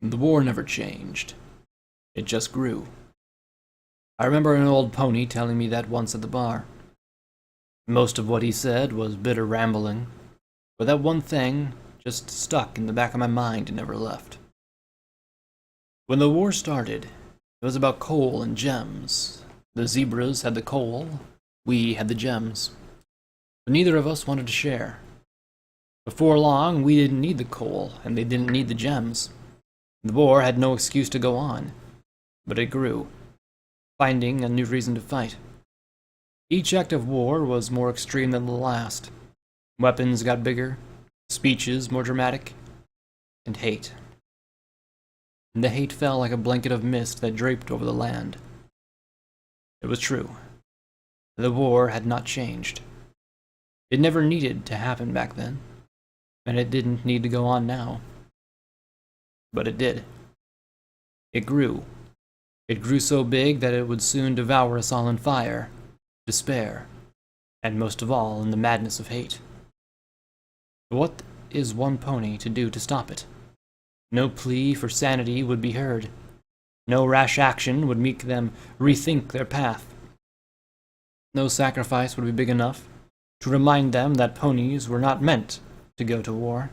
The war never changed. It just grew. I remember an old pony telling me that once at the bar. Most of what he said was bitter rambling, but that one thing just stuck in the back of my mind and never left. When the war started, it was about coal and gems. The zebras had the coal, we had the gems. But neither of us wanted to share. Before long, we didn't need the coal, and they didn't need the gems. The war had no excuse to go on, but it grew, finding a new reason to fight. Each act of war was more extreme than the last. Weapons got bigger, speeches more dramatic, and hate. And the hate fell like a blanket of mist that draped over the land. It was true. The war had not changed. It never needed to happen back then, and it didn't need to go on now. But it did. It grew. It grew so big that it would soon devour us all in fire, despair, and most of all in the madness of hate. What is one pony to do to stop it? No plea for sanity would be heard. No rash action would make them rethink their path. No sacrifice would be big enough to remind them that ponies were not meant to go to war.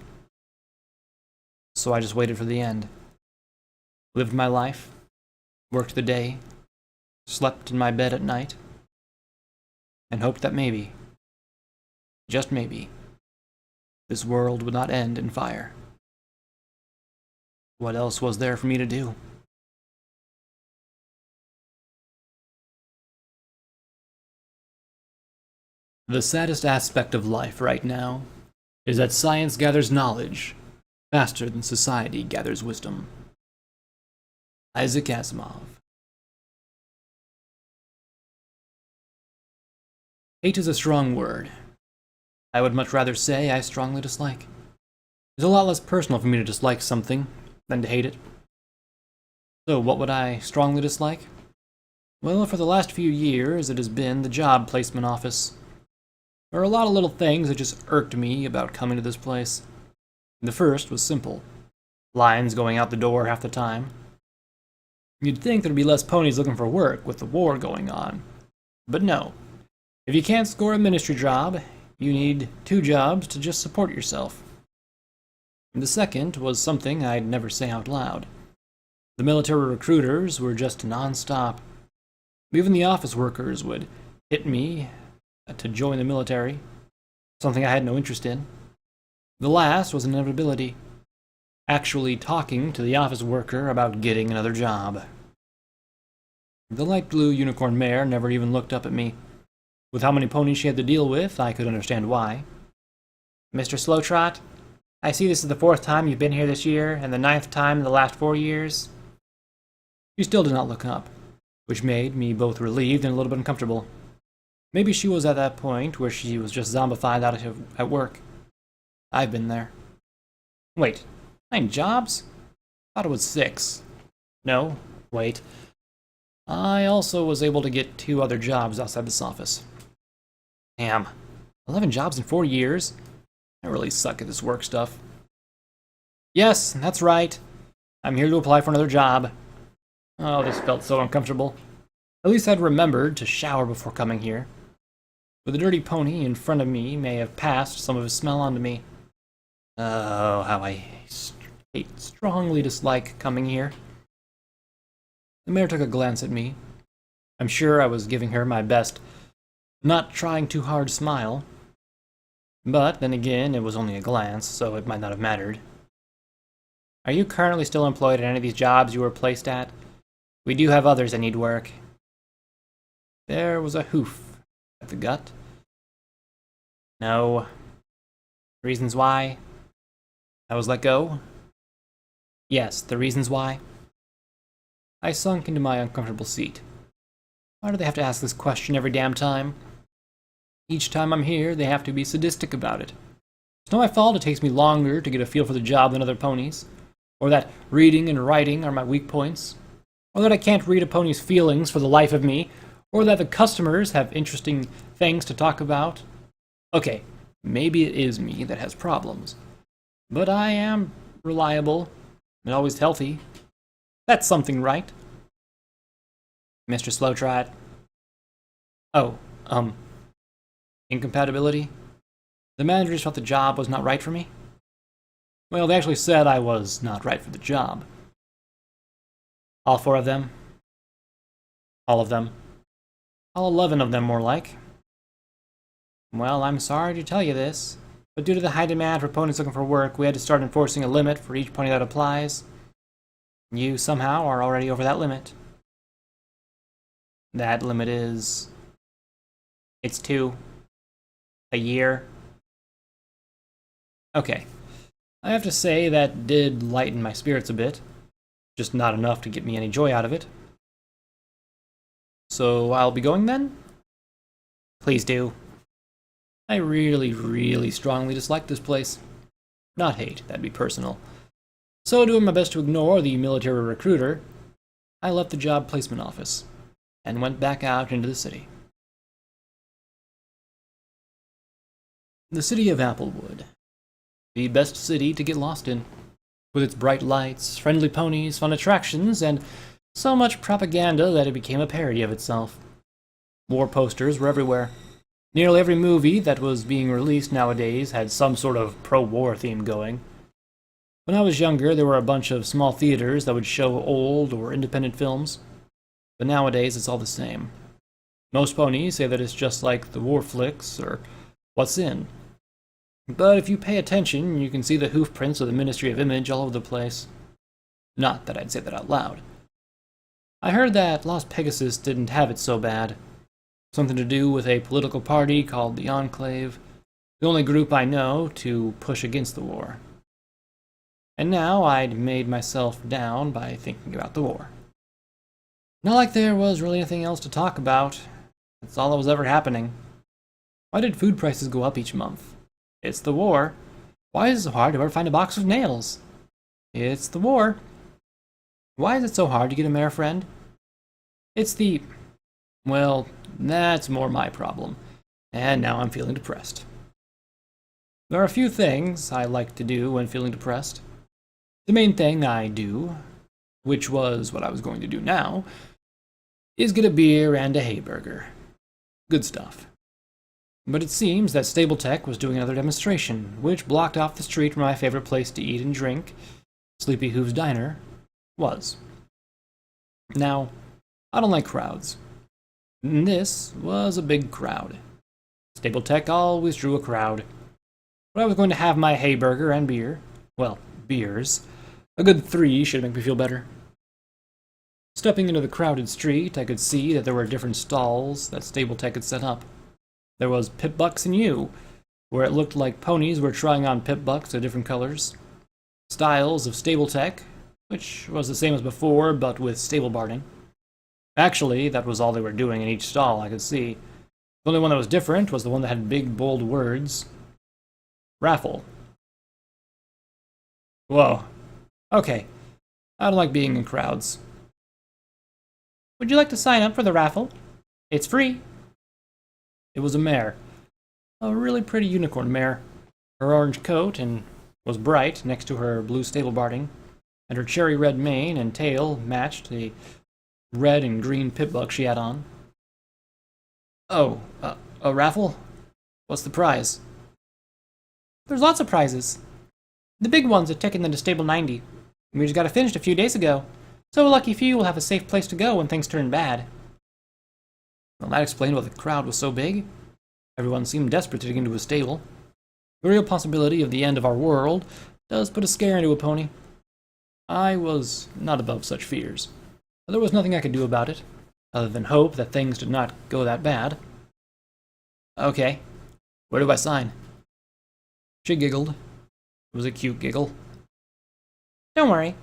So I just waited for the end. Lived my life, worked the day, slept in my bed at night, and hoped that maybe, just maybe, this world would not end in fire. What else was there for me to do? The saddest aspect of life right now is that science gathers knowledge faster than society gathers wisdom. Isaac Asimov. Hate is a strong word. I would much rather say I strongly dislike. It's a lot less personal for me to dislike something than to hate it. So what would I strongly dislike? Well, for the last few years, it has been the job placement office. There are a lot of little things that just irked me about coming to this place. The first was simple. Lines going out the door half the time. You'd think there'd be less ponies looking for work with the war going on. But no. If you can't score a ministry job, you need 2 jobs to just support yourself. And the second was something I'd never say out loud. The military recruiters were just non-stop. Even the office workers would hit me to join the military, something I had no interest in. The last was an inevitability. Actually talking to the office worker about getting another job. The light blue unicorn mare never even looked up at me. With how many ponies she had to deal with, I could understand why. Mr. Slowtrot, I see this is the 4th time you've been here this year, and the 9th time in the last 4 years. She still did not look up, which made me both relieved and a little bit uncomfortable. Maybe she was at that point where she was just zombified out at work. I've been there. Wait, 9 jobs? Thought it was 6. No, wait. I also was able to get 2 other jobs outside this office. Damn, 11 jobs in 4 years? I really suck at this work stuff. Yes, that's right. I'm here to apply for another job. Oh, this felt so uncomfortable. At least I'd remembered to shower before coming here. But the dirty pony in front of me may have passed some of his smell onto me. Oh, how I strongly dislike coming here. The mare took a glance at me. I'm sure I was giving her my best, not trying too hard smile. But then again, it was only a glance, so it might not have mattered. Are you currently still employed at any of these jobs you were placed at? We do have others that need work. There was a hoof at the gut. No. Reasons why? I was let go? Yes, the reasons why. I sunk into my uncomfortable seat. Why do they have to ask this question every damn time? Each time I'm here, they have to be sadistic about it. It's not my fault it takes me longer to get a feel for the job than other ponies, or that reading and writing are my weak points, or that I can't read a pony's feelings for the life of me, or that the customers have interesting things to talk about. Okay, maybe it is me that has problems, but I am reliable, and always healthy. That's something, right? Mr. Slowtrot. Oh, incompatibility? The managers felt the job was not right for me? Well, they actually said I was not right for the job. All 4 of them? All of them. All 11 of them, more like. Well, I'm sorry to tell you this, but due to the high demand for ponies looking for work, we had to start enforcing a limit for each pony that applies. You somehow are already over that limit. That limit is... It's 2. A year. Okay. I have to say that did lighten my spirits a bit. Just not enough to get me any joy out of it. So I'll be going then? Please do. I really, really strongly dislike this place. Not hate, that'd be personal. So doing my best to ignore the military recruiter, I left the job placement office and went back out into the city. The city of Applewood. The best city to get lost in. With its bright lights, friendly ponies, fun attractions, and so much propaganda that it became a parody of itself. War posters were everywhere. Nearly every movie that was being released nowadays had some sort of pro-war theme going. When I was younger, there were a bunch of small theaters that would show old or independent films. But nowadays, it's all the same. Most ponies say that it's just like the war flicks, or what's in. But if you pay attention, you can see the hoof prints of the Ministry of Image all over the place. Not that I'd say that out loud. I heard that Las Pegasus didn't have it so bad. Something to do with a political party called the Enclave, the only group I know to push against the war. And now I'd made myself down by thinking about the war. Not like there was really anything else to talk about. That's all that was ever happening. Why did food prices go up each month? It's the war. Why is it so hard to ever find a box of nails? It's the war. Why is it so hard to get a mare friend? It's the... Well, that's more my problem. And now I'm feeling depressed. There are a few things I like to do when feeling depressed. The main thing I do, which was what I was going to do now, is get a beer and a hay burger. Good stuff. But it seems that Stable-Tec was doing another demonstration, which blocked off the street where my favorite place to eat and drink, Sleepy Hooves Diner, was. Now, I don't like crowds. And this was a big crowd. Stable-Tec always drew a crowd. But I was going to have my hay burger and beer. Well, beers. A good 3 should make me feel better. Stepping into the crowded street, I could see that there were different stalls that Stable-Tec had set up. There was Pip Bucks and You, where it looked like ponies were trying on Pip Bucks of different colors. Styles of Stable-Tec, which was the same as before, but with stable barding. Actually, that was all they were doing in each stall, I could see. The only one that was different was the one that had big, bold words. Raffle. Whoa. Okay. I don't like being in crowds. Would you like to sign up for the raffle? It's free. It was a mare. A really pretty unicorn mare. Her orange coat was bright next to her blue stable barding, and her cherry red mane and tail matched the red and green pip buck she had on. Oh, a raffle? What's the prize? There's lots of prizes. The big ones are taken into Stable 90. We just got it finished a few days ago, so a lucky few will have a safe place to go when things turn bad. Well, that explained why the crowd was so big. Everyone seemed desperate to get into a stable. The real possibility of the end of our world does put a scare into a pony. I was not above such fears, but there was nothing I could do about it, other than hope that things did not go that bad. Okay, where do I sign? She giggled. It was a cute giggle. Don't worry.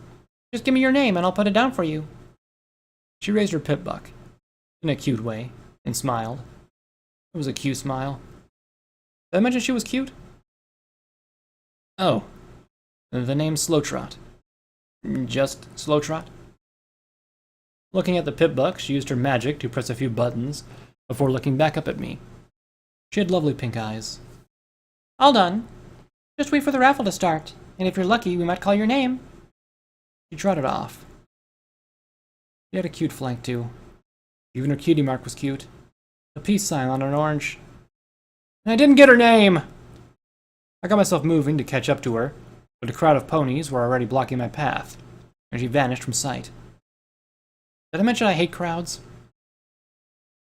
Just give me your name and I'll put it down for you. She raised her pip buck, in a cute way, and smiled. It was a cute smile. Did I mention she was cute? Oh, the name's Slowtrot. Just Slowtrot? Looking at the pip buck, she used her magic to press a few buttons before looking back up at me. She had lovely pink eyes. All done. Just wait for the raffle to start, and if you're lucky, we might call your name. She trotted off. She had a cute flank, too. Even her cutie mark was cute. A peace sign on an orange. And I didn't get her name! I got myself moving to catch up to her, but a crowd of ponies were already blocking my path, and she vanished from sight. Did I mention I hate crowds?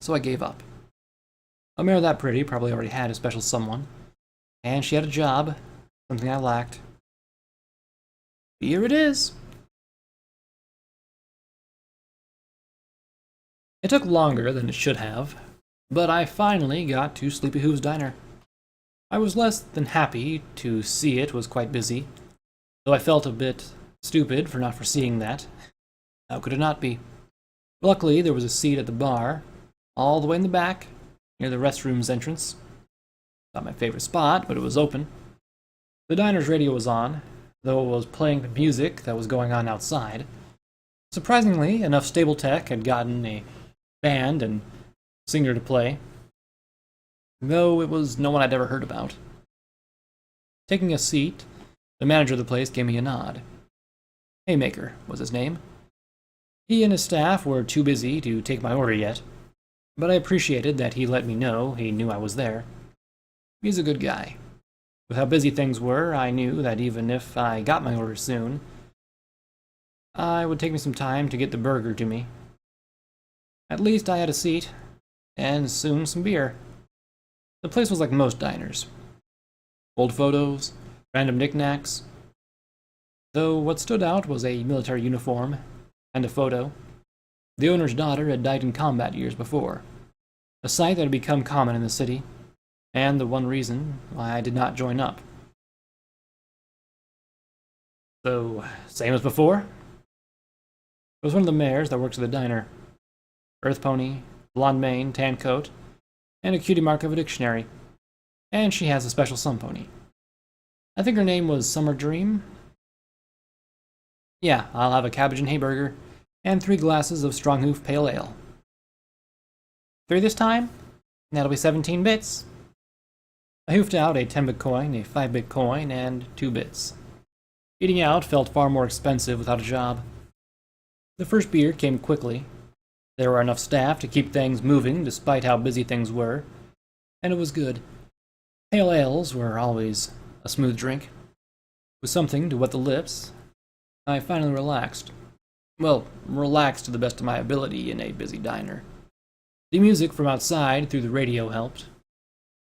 So I gave up. A mare that pretty probably already had a special someone, and she had a job, something I lacked. Here it is! It took longer than it should have, but I finally got to Sleepy Hooves Diner. I was less than happy to see it was quite busy, though I felt a bit stupid for not foreseeing that. How could it not be? Luckily, there was a seat at the bar, all the way in the back, near the restrooms entrance. Not my favorite spot, but it was open. The diner's radio was on, though it was playing the music that was going on outside. Surprisingly, enough Stable-Tec had gotten a band and singer to play, though it was no one I'd ever heard about. Taking a seat, the manager of the place gave me a nod. Haymaker was his name. He and his staff were too busy to take my order yet, but I appreciated that he let me know he knew I was there. He's a good guy. With how busy things were, I knew that even if I got my order soon, it would take me some time to get the burger to me. At least I had a seat, and soon some beer. The place was like most diners. Old photos, random knickknacks. Though what stood out was a military uniform and a photo. The owner's daughter had died in combat years before, a sight that had become common in the city, and the one reason why I did not join up. So, same as before? It was one of the mares that works at the diner. Earth pony, blonde mane, tan coat, and a cutie mark of a dictionary. And she has a special sun pony. I think her name was Summer Dream. Yeah, I'll have a cabbage and hay burger, and 3 glasses of strong hoof pale ale. 3 this time? That'll be 17 bits. I hoofed out a 10-bit coin, a 5-bit coin, and 2 bits. Eating out felt far more expensive without a job. The first beer came quickly. There were enough staff to keep things moving despite how busy things were, and it was good. Pale ales were always a smooth drink. With something to wet the lips, I finally relaxed. Well, relaxed to the best of my ability in a busy diner. The music from outside through the radio helped.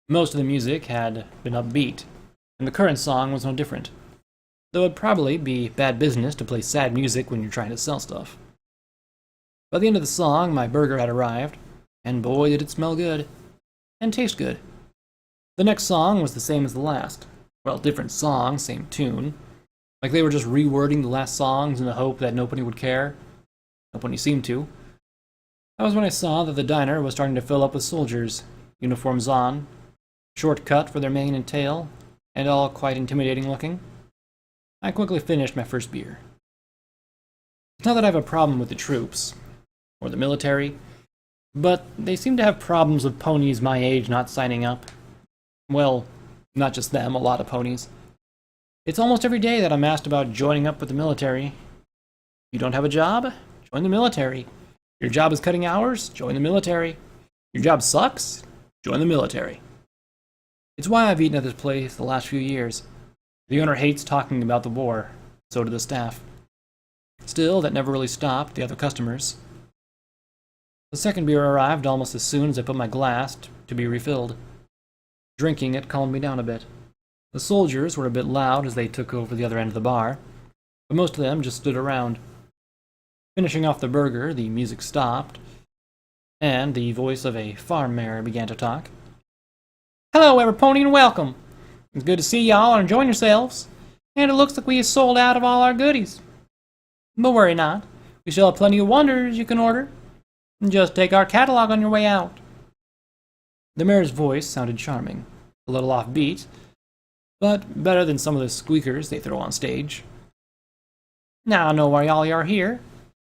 Most of the music had been upbeat, and the current song was no different, though it'd probably be bad business to play sad music when you're trying to sell stuff. By the end of the song, my burger had arrived, and boy did it smell good, and taste good. The next song was the same as the last. Well, different song, same tune. Like they were just rewording the last songs in the hope that nobody would care. Nobody seemed to. That was when I saw that the diner was starting to fill up with soldiers, uniforms on, short cut for their mane and tail, and all quite intimidating looking. I quickly finished my first beer. It's not that I have a problem with the troops, or the military, but they seem to have problems with ponies my age not signing up. Well, not just them, a lot of ponies. It's almost every day that I'm asked about joining up with the military. You don't have a job? Join the military. Your job is cutting hours? Join the military. Your job sucks? Join the military. It's why I've eaten at this place the last few years. The owner hates talking about the war, so do the staff. Still, that never really stopped the other customers. The second beer arrived almost as soon as I put my glass to be refilled. Drinking it calmed me down a bit. The soldiers were a bit loud as they took over the other end of the bar, but most of them just stood around. Finishing off the burger, the music stopped, and the voice of a farm mare began to talk. Hello, everpony, and welcome. It's good to see y'all and enjoying yourselves, and it looks like we have sold out of all our goodies. But worry not, we still have plenty of wonders you can order. Just take our catalog on your way out. The mare's voice sounded charming, a little offbeat, but better than some of the squeakers they throw on stage. Now I know why y'all are here,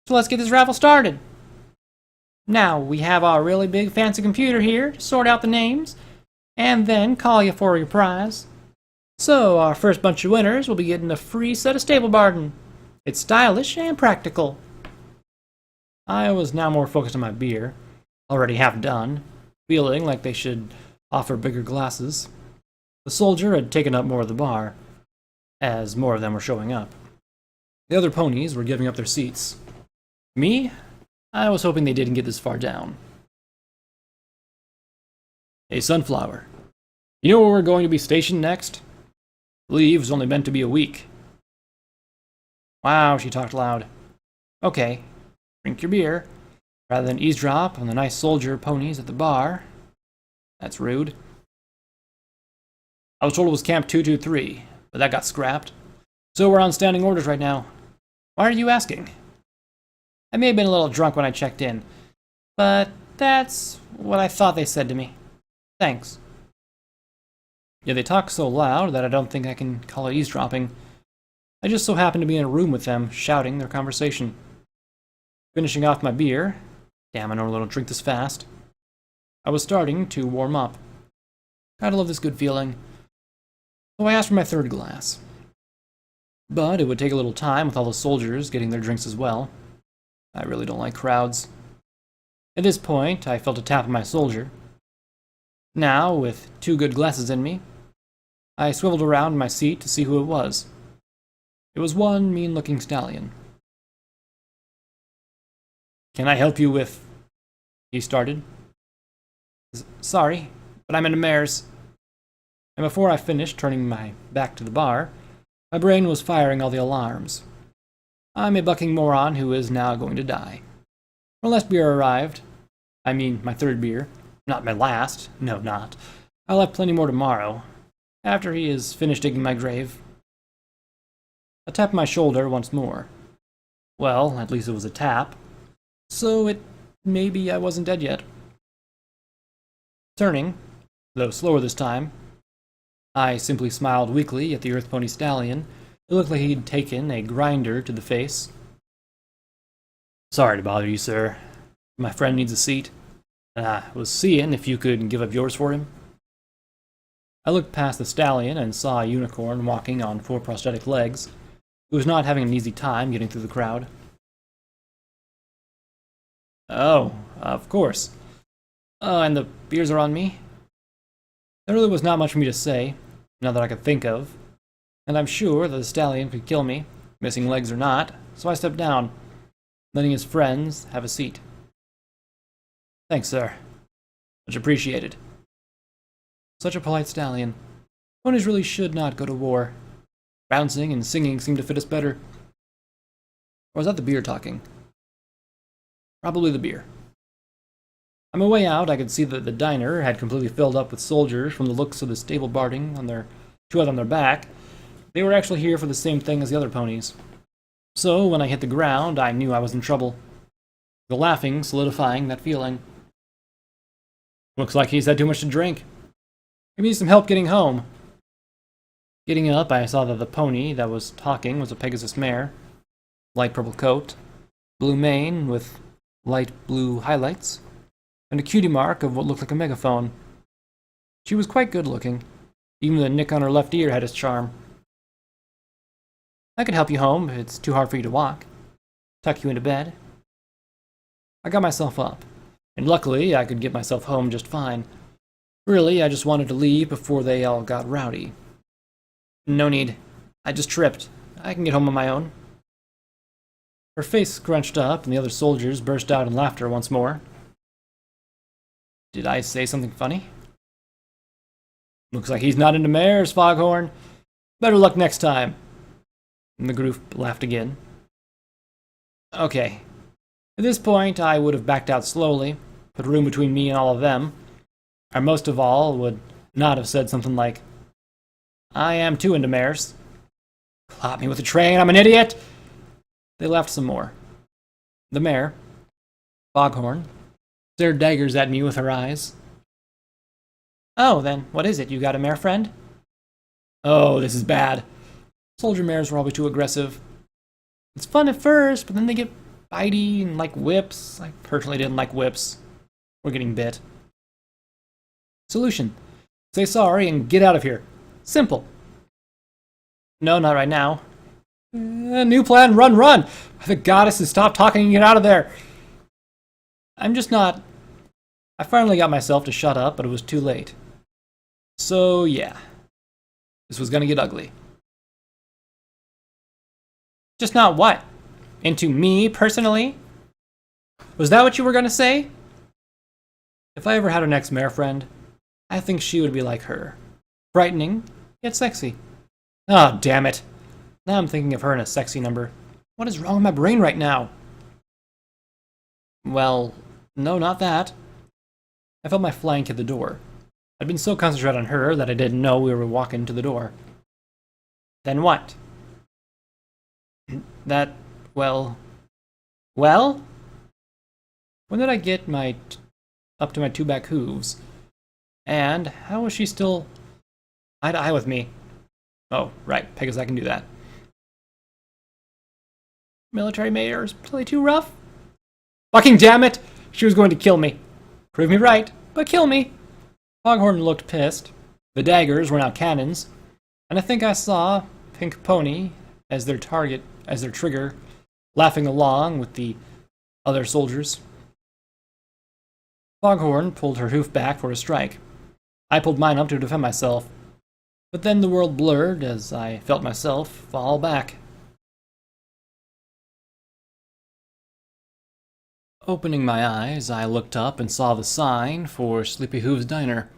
so let's get this raffle started. Now, we have our really big fancy computer here to sort out the names, and then call you for your prize. So, our first bunch of winners will be getting a free set of Stable-Barden. It's stylish and practical. I was now more focused on my beer, already half done, feeling like they should offer bigger glasses. The soldier had taken up more of the bar, as more of them were showing up. The other ponies were giving up their seats. Me? I was hoping they didn't get this far down. Hey, Sunflower. You know where we're going to be stationed next? Leave was only meant to be a week. Wow, she talked loud. Okay, drink your beer, rather than eavesdrop on the nice soldier ponies at the bar. That's rude. I was told it was Camp 223, but that got scrapped. So we're on standing orders right now. Why are you asking? I may have been a little drunk when I checked in, but that's what I thought they said to me. Thanks. Yeah, they talk so loud that I don't think I can call it eavesdropping. I just so happened to be in a room with them, shouting their conversation. Finishing off my beer, damn, I normally don't drink this fast, I was starting to warm up. Gotta love this good feeling. So I asked for my third glass. But it would take a little time with all the soldiers getting their drinks as well. I really don't like crowds. At this point, I felt a tap on my soldier. Now, with 2 good glasses in me, I swiveled around in my seat to see who it was. It was one mean-looking stallion. Can I help you with... He started. Sorry, but I'm in a mare's. And before I finished turning my back to the bar, my brain was firing all the alarms. I'm a bucking moron who is now going to die. My last beer arrived. I mean, my third beer. Not my last. No, not. I'll have plenty more tomorrow, after he is finished digging my grave. I tapped my shoulder once more. Well, at least it was a tap. So maybe I wasn't dead yet. Turning, though slower this time, I simply smiled weakly at the Earth Pony Stallion. It looked like he'd taken a grinder to the face. Sorry to bother you, sir. My friend needs a seat. I was seeing if you could give up yours for him. I looked past the stallion and saw a unicorn walking on 4 prosthetic legs, who was not having an easy time getting through the crowd. Oh, of course. And the beers are on me? There really was not much for me to say, not that I could think of, and I'm sure that the stallion could kill me, missing legs or not, so I stepped down, letting his friends have a seat. Thanks, sir. Much appreciated. Such a polite stallion. Ponies really should not go to war. Bouncing and singing seem to fit us better. Or was that the beer talking? Probably the beer. On my way out, I could see that the diner had completely filled up with soldiers from the looks of the stable barding on their 2 out on their back. They were actually here for the same thing as the other ponies. So when I hit the ground, I knew I was in trouble. The laughing solidifying that feeling. Looks like he's had too much to drink. Maybe needs some help getting home. Getting up, I saw that the pony that was talking was a Pegasus mare. Light purple coat, blue mane with light blue highlights, and a cutie mark of what looked like a megaphone. She was quite good looking. Even the nick on her left ear had its charm. I could help you home if it's too hard for you to walk. Tuck you into bed. I got myself up, and luckily I could get myself home just fine. Really, I just wanted to leave before they all got rowdy. No need. I just tripped. I can get home on my own. Her face scrunched up, and the other soldiers burst out in laughter once more. Did I say something funny? Looks like he's not into mares, Foghorn. Better luck next time. And the group laughed again. Okay. At this point, I would have backed out slowly, put room between me and all of them. Or most of all, would not have said something like, I am too into mares. Clop me with a train, I'm an idiot! They laughed some more. The mare, Foghorn, stared daggers at me with her eyes. Oh, then, what is it? You got a mare friend? Oh, this is bad. Soldier mares were always too aggressive. It's fun at first, but then they get bitey and like whips. I personally didn't like whips. We're getting bit. Solution. Say sorry and get out of here. Simple. No, not right now. New plan, run, run! The goddesses, stop talking and get out of there! I'm just not... I finally got myself to shut up, but it was too late. So, yeah. This was gonna get ugly. Just not what? Into me, personally? Was that what you were gonna say? If I ever had an ex-mare friend, I think she would be like her. Frightening, yet sexy. Oh, damn it. Now I'm thinking of her in a sexy number. What is wrong with my brain right now? Well, no, not that. I felt my flank hit the door. I'd been so concentrated on her that I didn't know we were walking to the door. Then what? That, well... Well? When did I get up to my two back hooves? And how was she still eye to eye with me? Oh, right, because I can do that. Military mayor's play too rough? Fucking damn it! She was going to kill me. Prove me right, but kill me. Foghorn looked pissed. The daggers were now cannons, and I think I saw Pink Pony as their trigger, laughing along with the other soldiers. Foghorn pulled her hoof back for a strike. I pulled mine up to defend myself, but then the world blurred as I felt myself fall back. Opening my eyes, I looked up and saw the sign for Sleepy Hooves Diner,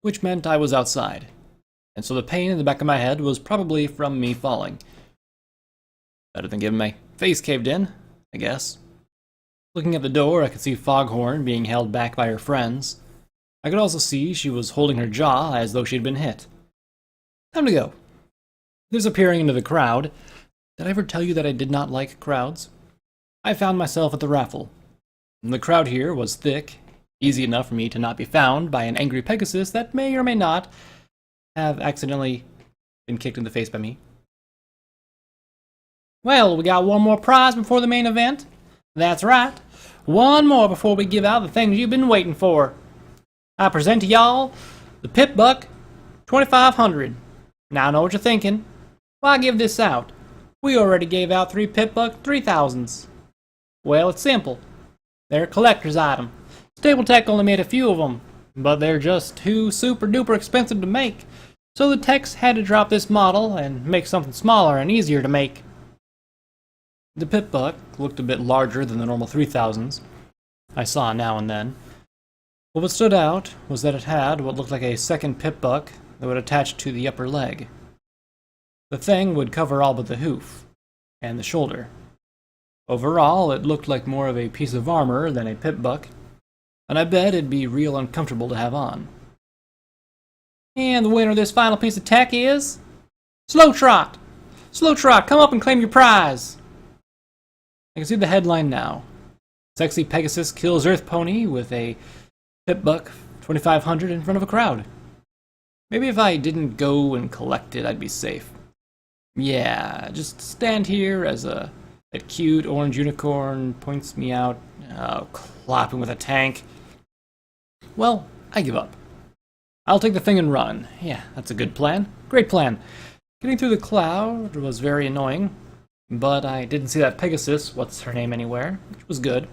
which meant I was outside, and so the pain in the back of my head was probably from me falling. Better than getting my face caved in, I guess. Looking at the door, I could see Foghorn being held back by her friends. I could also see she was holding her jaw as though she'd been hit. Time to go. Disappearing into the crowd. Did I ever tell you that I did not like crowds? I found myself at the raffle. The crowd here was thick, easy enough for me to not be found by an angry Pegasus that may or may not have accidentally been kicked in the face by me. Well, we got one more prize before the main event. That's right. One more before we give out the things you've been waiting for. I present to y'all the Pip Buck 2500. Now I know what you're thinking. Why give this out? We already gave out 3 Pip Buck 3000s. Well, it's simple. They're a collector's item. Stable-Tec only made a few of them, but they're just too super duper expensive to make. So the techs had to drop this model and make something smaller and easier to make. The Pip Buck looked a bit larger than the normal 3000s I saw now and then. But what stood out was that it had what looked like a second Pip Buck that would attach to the upper leg. The thing would cover all but the hoof and the shoulder. Overall, it looked like more of a piece of armor than a Pip Buck, and I bet it'd be real uncomfortable to have on. And the winner of this final piece of tech is... Slow Trot! Slow Trot, come up and claim your prize! I can see the headline now. Sexy Pegasus kills Earth Pony with a Pip Buck 2500 in front of a crowd. Maybe if I didn't go and collect it, I'd be safe. Yeah, just stand here as that cute orange unicorn points me out, clapping with a tank. Well, I give up. I'll take the thing and run. Yeah, that's a good plan. Great plan. Getting through the cloud was very annoying, but I didn't see that Pegasus, what's her name, anywhere, which was good.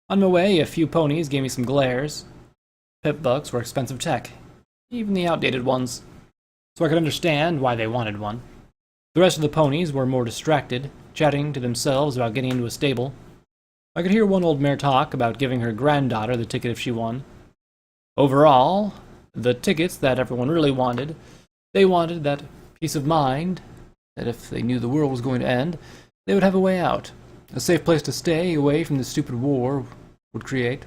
On my way, a few ponies gave me some glares. Pip Bucks were expensive tech, even the outdated ones, so I could understand why they wanted one. The rest of the ponies were more distracted, chatting to themselves about getting into a stable. I could hear one old mare talk about giving her granddaughter the ticket if she won. Overall, the tickets that everyone really wanted, they wanted that peace of mind that if they knew the world was going to end, they would have a way out, a safe place to stay away from the stupid war would create.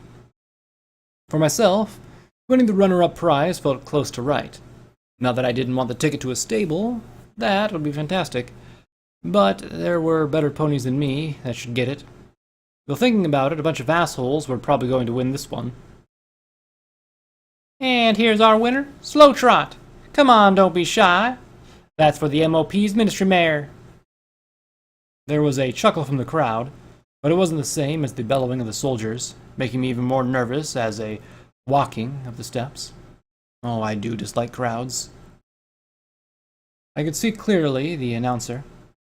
For myself, winning the runner-up prize felt close to right. Not that I didn't want the ticket to a stable, that would be fantastic. But there were better ponies than me that should get it. Though thinking about it, a bunch of assholes were probably going to win this one. And here's our winner, Slow Trot. Come on, don't be shy. That's for the MOP's Ministry Mare. There was a chuckle from the crowd, but it wasn't the same as the bellowing of the soldiers, making me even more nervous as a walking of the steps. Oh, I do dislike crowds. I could see clearly the announcer.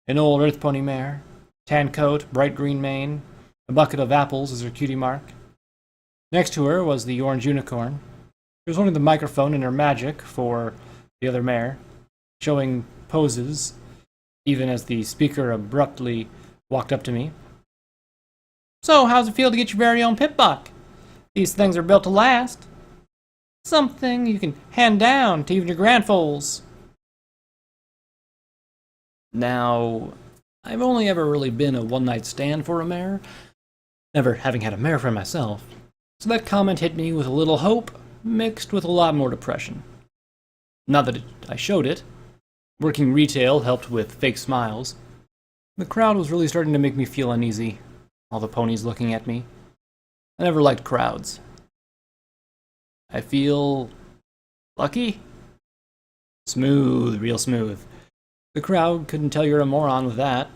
An old earth pony mare, tan coat, bright green mane, a bucket of apples as her cutie mark. Next to her was the orange unicorn. She was holding the microphone in her magic for the other mare, showing poses, even as the speaker abruptly walked up to me. So, how's it feel to get your very own pit buck? These things are built to last. Something you can hand down to even your grandfoals. Now, I've only ever really been a one-night stand for a mare, never having had a mare for myself, so that comment hit me with a little hope, mixed with a lot more depression. Not that I showed it. Working retail helped with fake smiles. The crowd was really starting to make me feel uneasy, all the ponies looking at me. I never liked crowds. I feel lucky? Smooth, real smooth. The crowd couldn't tell you're a moron with that.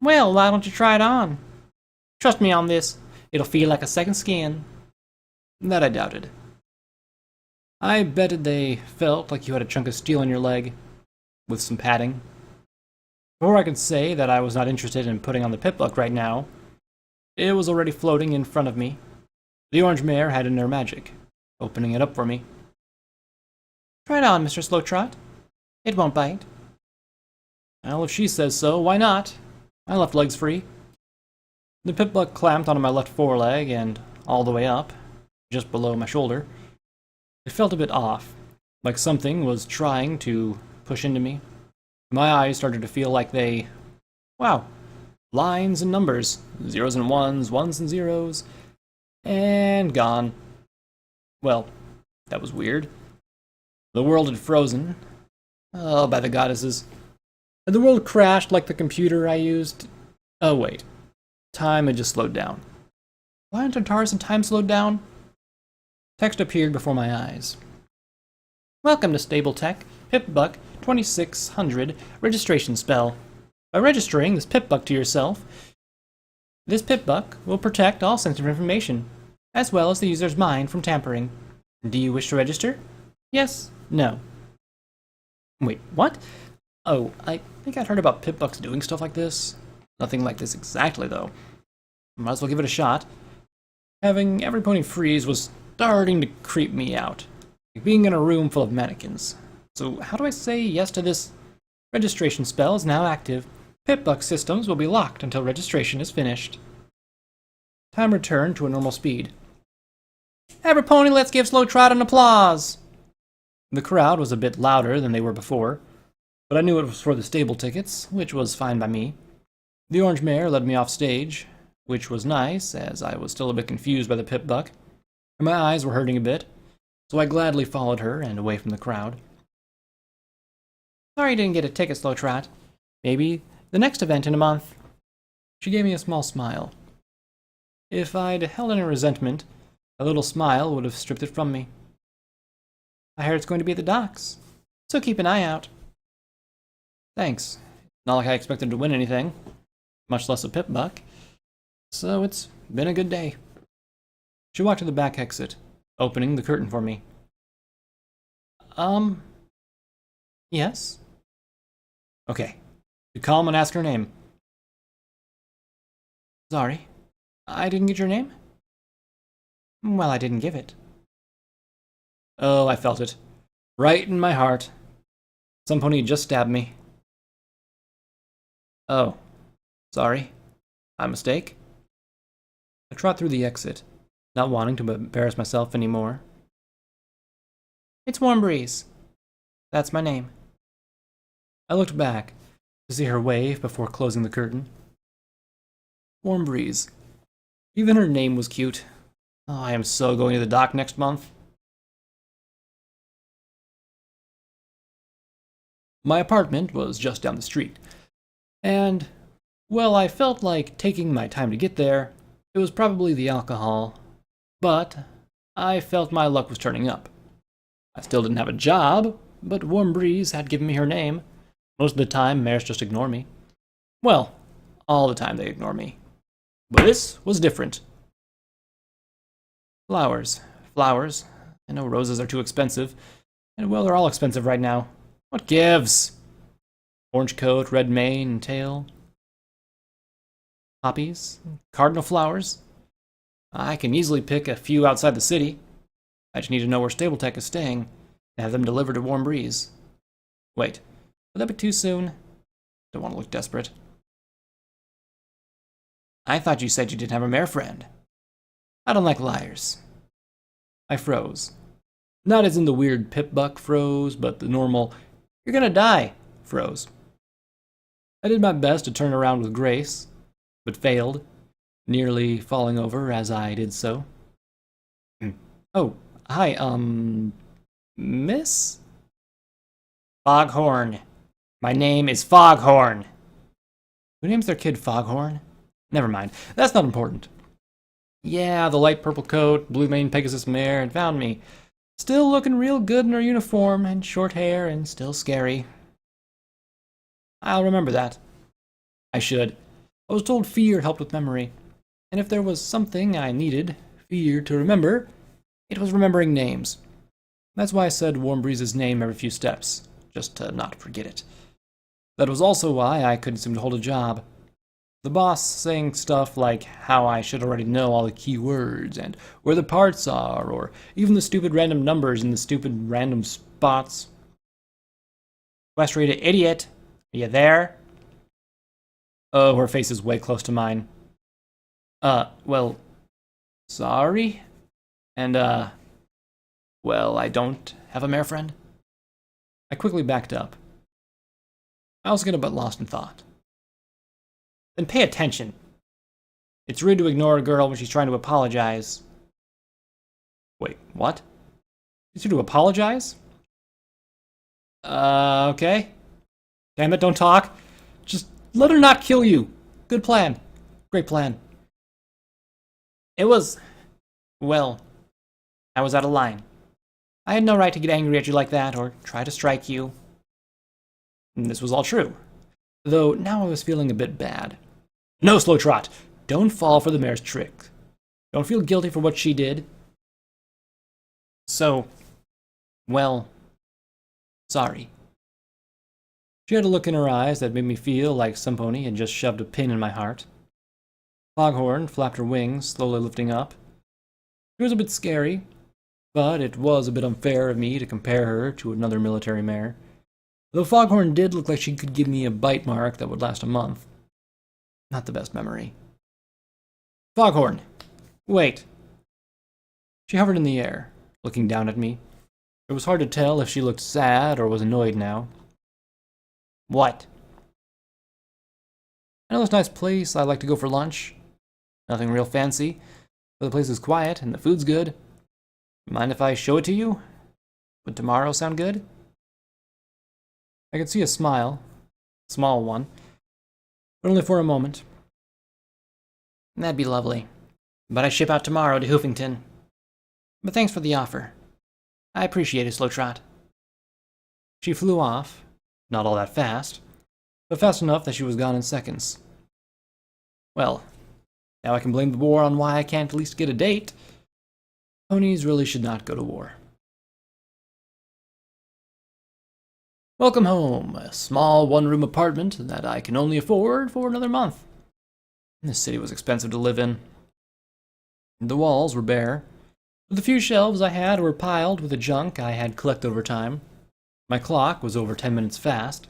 Well, why don't you try it on? Trust me on this. It'll feel like a second skin. That I doubted. I betted they felt like you had a chunk of steel in your leg, with some padding. Before I could say that I was not interested in putting on the pit buck right now, it was already floating in front of me. The orange mare had in her magic, opening it up for me. Try it on, Mr. Slowtrot. It won't bite. Well, if she says so, why not? My left leg's free. The pit buck clamped onto my left foreleg and all the way up, just below my shoulder. It felt a bit off, like something was trying to push into me. My eyes started to feel like they... wow. Lines and numbers. Zeros and ones, ones and zeros. And gone. Well, that was weird. The world had frozen. Oh, by the goddesses. Had the world crashed like the computer I used? Oh, wait. Time had just slowed down. Why aren't Antares and time slowed down? Text appeared before my eyes. Welcome to Stable-Tec Pip-Buck 2600 registration spell. By registering this Pip-Buck to yourself, this Pip-Buck will protect all sensitive information, as well as the user's mind from tampering. Do you wish to register? Yes? No? Wait, what? Oh, I think I'd heard about Pip-Bucks doing stuff like this. Nothing like this exactly, though. Might as well give it a shot. Having every pony freeze was starting to creep me out. Like being in a room full of mannequins. So how do I say yes to this? Registration spell is now active. Pip-Buck systems will be locked until registration is finished. Time returned to a normal speed. Every pony, let's give Slowtrot an applause! The crowd was a bit louder than they were before, but I knew it was for the stable tickets, which was fine by me. The orange mare led me off stage, which was nice, as I was still a bit confused by the Pip-Buck, and my eyes were hurting a bit, so I gladly followed her and away from the crowd. Sorry you didn't get a ticket, Slowtrot. Maybe the next event in a month. She gave me a small smile. If I'd held any resentment, a little smile would have stripped it from me. I heard it's going to be at the docks, so keep an eye out. Thanks. Not like I expected to win anything, much less a Pip-Buck. So it's been a good day. She walked to the back exit, opening the curtain for me. Yes? Okay. You calm and ask her name. Sorry. I didn't get your name? Well, I didn't give it. Oh, I felt it. Right in my heart. Some pony just stabbed me. Oh. Sorry. My mistake? I trot through the exit, not wanting to embarrass myself anymore. It's Warm Breeze. That's my name. I looked back to see her wave before closing the curtain. Warm Breeze. Even her name was cute. Oh, I am so going to the dock next month. My apartment was just down the street, and, well, I felt like taking my time to get there. It was probably the alcohol, but I felt my luck was turning up. I still didn't have a job, but Warm Breeze had given me her name. Most of the time, mares just ignore me. Well, all the time they ignore me. But this was different. Flowers. Flowers. I know roses are too expensive, and well, they're all expensive right now. What gives? Orange coat, red mane and tail. Poppies, cardinal flowers. I can easily pick a few outside the city. I just need to know where Stable-Tec is staying and have them delivered to Warm Breeze. Wait, would that be too soon? Don't want to look desperate. I thought you said you didn't have a mare friend. I don't like liars. I froze. Not as in the weird pip-buck froze, but the normal, you're gonna die, froze. I did my best to turn around with grace, but failed, nearly falling over as I did so. Oh, hi, miss? Foghorn. My name is Foghorn. Who names their kid Foghorn? Never mind, that's not important. Yeah, the light purple coat, blue mane Pegasus mare, and found me. Still looking real good in her uniform, and short hair, and still scary. I'll remember that. I should. I was told fear helped with memory, and if there was something I needed, fear, to remember, it was remembering names. That's why I said Warm Breeze's name every few steps, just to not forget it. That was also why I couldn't seem to hold a job. The boss saying stuff like how I should already know all the key words, and where the parts are, or even the stupid random numbers in the stupid random spots. Equestria idiot, are you there? Oh, her face is way close to mine. Well, sorry? And, well, I don't have a mare friend? I quickly backed up. I was getting a bit lost in thought. Then pay attention. It's rude to ignore a girl when she's trying to apologize. Wait, what? It's rude to apologize? Okay. Damn it, don't talk. Just let her not kill you. Good plan. Great plan. It was... well, I was out of line. I had no right to get angry at you like that, or try to strike you. And this was all true. Though now I was feeling a bit bad. No, Slow Trot! Don't fall for the mare's trick. Don't feel guilty for what she did. So, well, sorry. She had a look in her eyes that made me feel like some pony had just shoved a pin in my heart. Foghorn flapped her wings, slowly lifting up. She was a bit scary, but it was a bit unfair of me to compare her to another military mare. Though Foghorn did look like she could give me a bite mark that would last a month. Not the best memory. Foghorn! Wait. She hovered in the air, looking down at me. It was hard to tell if she looked sad or was annoyed now. What? I know this nice place I like to go for lunch. Nothing real fancy, but the place is quiet and the food's good. Mind if I show it to you? Would tomorrow sound good? I could see a smile, a small one, but only for a moment. That'd be lovely. But I ship out tomorrow to Hoofington. But thanks for the offer. I appreciate it, Slow Trot. She flew off, not all that fast, but fast enough that she was gone in seconds. Well, now I can blame the war on why I can't at least get a date. Ponies really should not go to war. Welcome home, a small one-room apartment that I can only afford for another month. This city was expensive to live in. The walls were bare, but the few shelves I had were piled with the junk I had collected over time. My clock was over 10 minutes fast,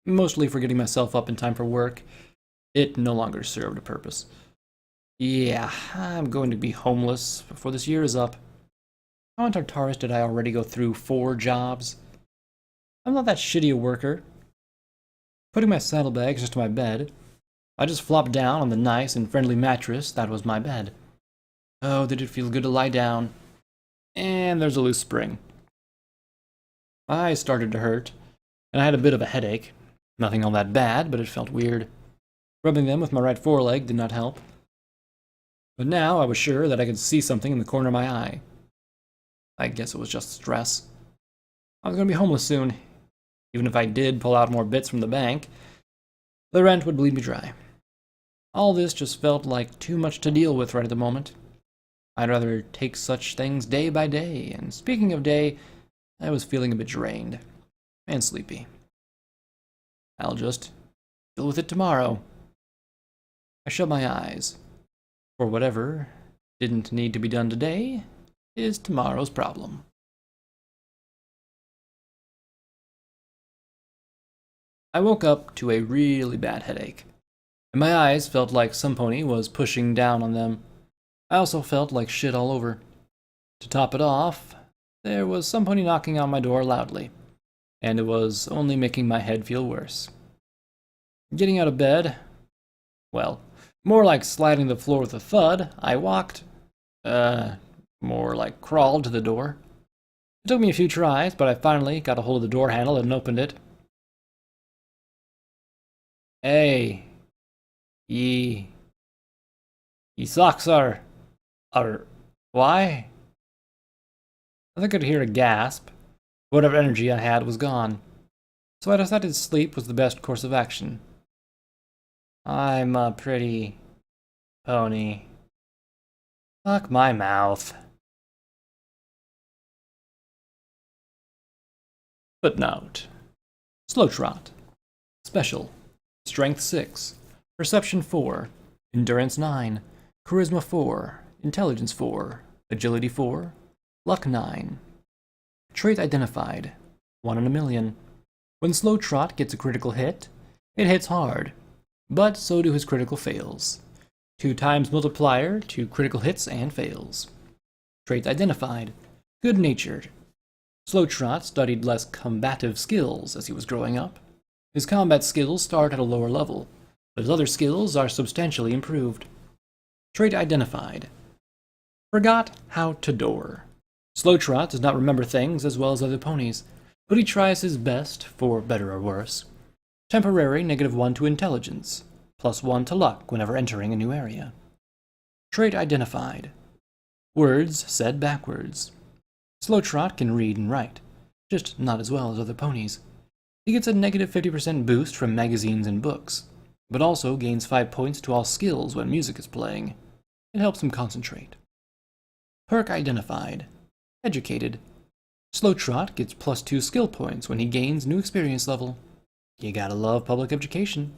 mostly for getting myself up in time for work. It no longer served a purpose. Yeah, I'm going to be homeless before this year is up. How on Tartarus did I already go through 4 jobs? I'm not that shitty a worker. Putting my saddlebags just to my bed, I just flopped down on the nice and friendly mattress that was my bed. Oh, did it feel good to lie down. And there's a loose spring. My eyes started to hurt, and I had a bit of a headache. Nothing all that bad, but it felt weird. Rubbing them with my right foreleg did not help. But now I was sure that I could see something in the corner of my eye. I guess it was just stress. I was going to be homeless soon. Even if I did pull out more bits from the bank, the rent would bleed me dry. All this just felt like too much to deal with right at the moment. I'd rather take such things day by day, and speaking of day, I was feeling a bit drained and sleepy. I'll just deal with it tomorrow. I shut my eyes. For whatever didn't need to be done today is tomorrow's problem. I woke up to a really bad headache, and my eyes felt like some pony was pushing down on them. I also felt like shit all over. To top it off, there was some pony knocking on my door loudly, and it was only making my head feel worse. Getting out of bed, well, more like sliding the floor with a thud, I walked, more like crawled to the door. It took me a few tries, but I finally got a hold of the door handle and opened it. Hey, ye socks are, why? I think I could hear a gasp. Whatever energy I had was gone, so I decided sleep was the best course of action. I'm a pretty pony. Fuck my mouth. Footnote. Slow trot. Special. Strength 6. Perception 4. Endurance 9. Charisma 4. Intelligence 4. Agility 4. Luck 9. Trait identified. 1 in a million. When Slow Trot gets a critical hit, it hits hard, but so do his critical fails. 2 times multiplier to critical hits and fails. Trait identified. Good-natured. Slow Trot studied less combative skills as he was growing up. His combat skills start at a lower level, but his other skills are substantially improved. Trait identified. Forgot how to door. Slow Trot does not remember things as well as other ponies, but he tries his best, for better or worse. Temporary -1 to intelligence, +1 to luck whenever entering a new area. Trait identified. Words said backwards. Slow Trot can read and write, just not as well as other ponies. He gets a -50% boost from magazines and books, but also gains 5 points to all skills when music is playing. It helps him concentrate. Perk identified. Educated. Slow Trot gets +2 skill points when he gains new experience level. You gotta love public education.